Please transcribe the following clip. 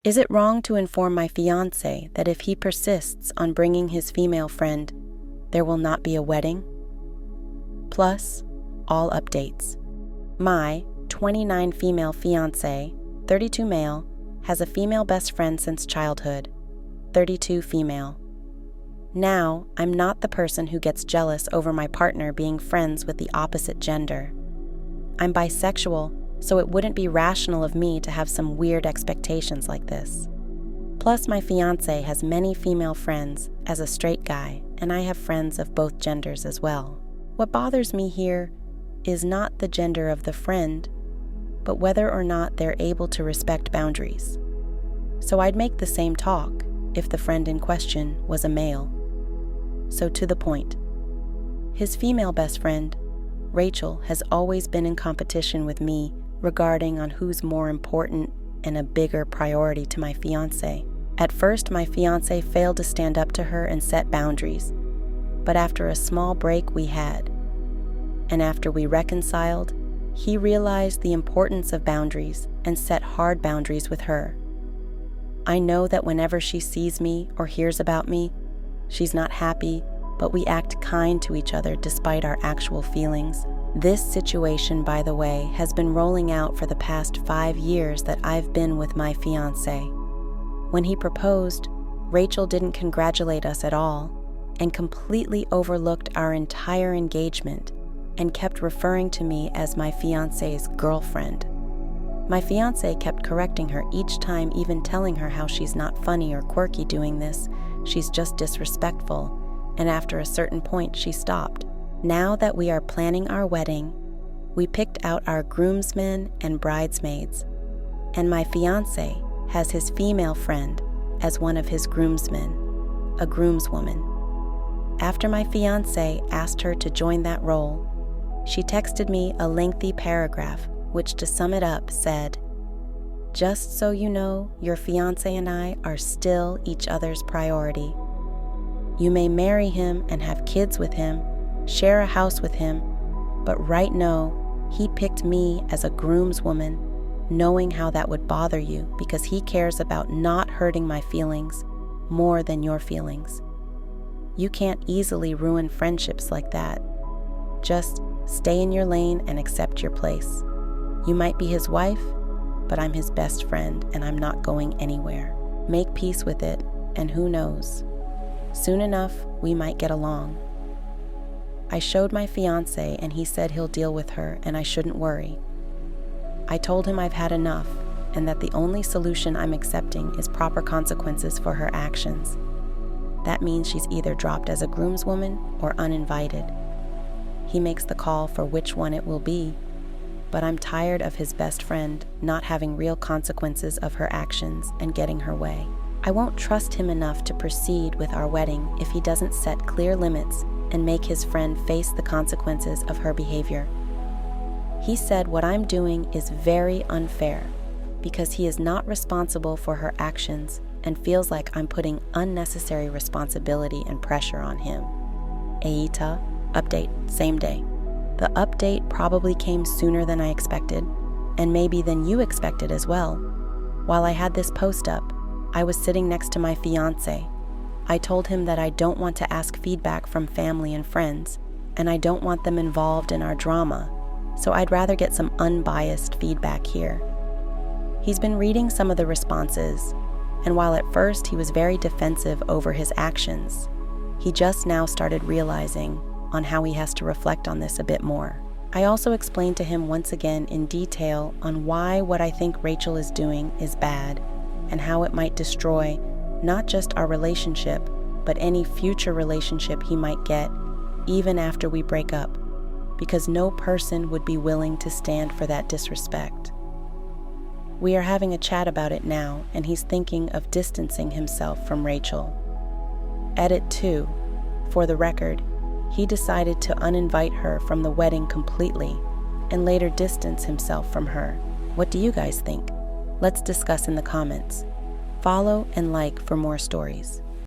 Is it wrong to inform my fiancé that if he persists on bringing his female friend, there will not be a wedding? Plus, all updates. My 29 female fiancé, 32 male, has a female best friend since childhood, 32 female. Now, I'm not the person who gets jealous over my partner being friends with the opposite gender. I'm bisexual, so it wouldn't be rational of me to have some weird expectations like this. Plus, my fiancé has many female friends as a straight guy, and I have friends of both genders as well. What bothers me here is not the gender of the friend, but whether or not they're able to respect boundaries. So I'd make the same talk if the friend in question was a male. So to the point. His female best friend, Rachel, has always been in competition with me regarding on who's more important and a bigger priority to my fiancé. At first, my fiancé failed to stand up to her and set boundaries, but after a small break we had, and after we reconciled, he realized the importance of boundaries and set hard boundaries with her. I know that whenever she sees me or hears about me, she's not happy, but we act kind to each other despite our actual feelings. This situation, by the way, has been rolling out for the past 5 years that I've been with my fiancé. When he proposed, Rachel didn't congratulate us at all and completely overlooked our entire engagement and kept referring to me as my fiancé's girlfriend. My fiancé kept correcting her each time, even telling her how she's not funny or quirky doing this, she's just disrespectful, and after a certain point she stopped. Now that we are planning our wedding, we picked out our groomsmen and bridesmaids, and my fiancé has his female friend as one of his groomsmen, a groomswoman. After my fiancé asked her to join that role, she texted me a lengthy paragraph which, to sum it up, said, "Just so you know, your fiancé and I are still each other's priority. You may marry him and have kids with him, share a house with him, but right now, he picked me as a groomswoman, knowing how that would bother you because he cares about not hurting my feelings more than your feelings. You can't easily ruin friendships like that. Just stay in your lane and accept your place. You might be his wife, but I'm his best friend and I'm not going anywhere. Make peace with it, and who knows? Soon enough, we might get along." I showed my fiancé and he said he'll deal with her and I shouldn't worry. I told him I've had enough and that the only solution I'm accepting is proper consequences for her actions. That means she's either dropped as a groomswoman or uninvited. He makes the call for which one it will be, but I'm tired of his best friend not having real consequences of her actions and getting her way. I won't trust him enough to proceed with our wedding if he doesn't set clear limits and make his friend face the consequences of her behavior. He said what I'm doing is very unfair because he is not responsible for her actions and feels like I'm putting unnecessary responsibility and pressure on him. AITA, update, same day. The update probably came sooner than I expected, and maybe than you expected as well. While I had this post up, I was sitting next to my fiancé. I told him that I don't want to ask feedback from family and friends, and I don't want them involved in our drama, so I'd rather get some unbiased feedback here. He's been reading some of the responses, and while at first he was very defensive over his actions, he just now started realizing on how he has to reflect on this a bit more. I also explained to him once again in detail on why what I think Rachel is doing is bad and how it might destroy not just our relationship, but any future relationship he might get even after we break up, because no person would be willing to stand for that disrespect. We are having a chat about it now, and he's thinking of distancing himself from Rachel. Edit 2. For the record, he decided to uninvite her from the wedding completely and later distance himself from her. What do you guys think? Let's discuss in the comments. Follow and like for more stories.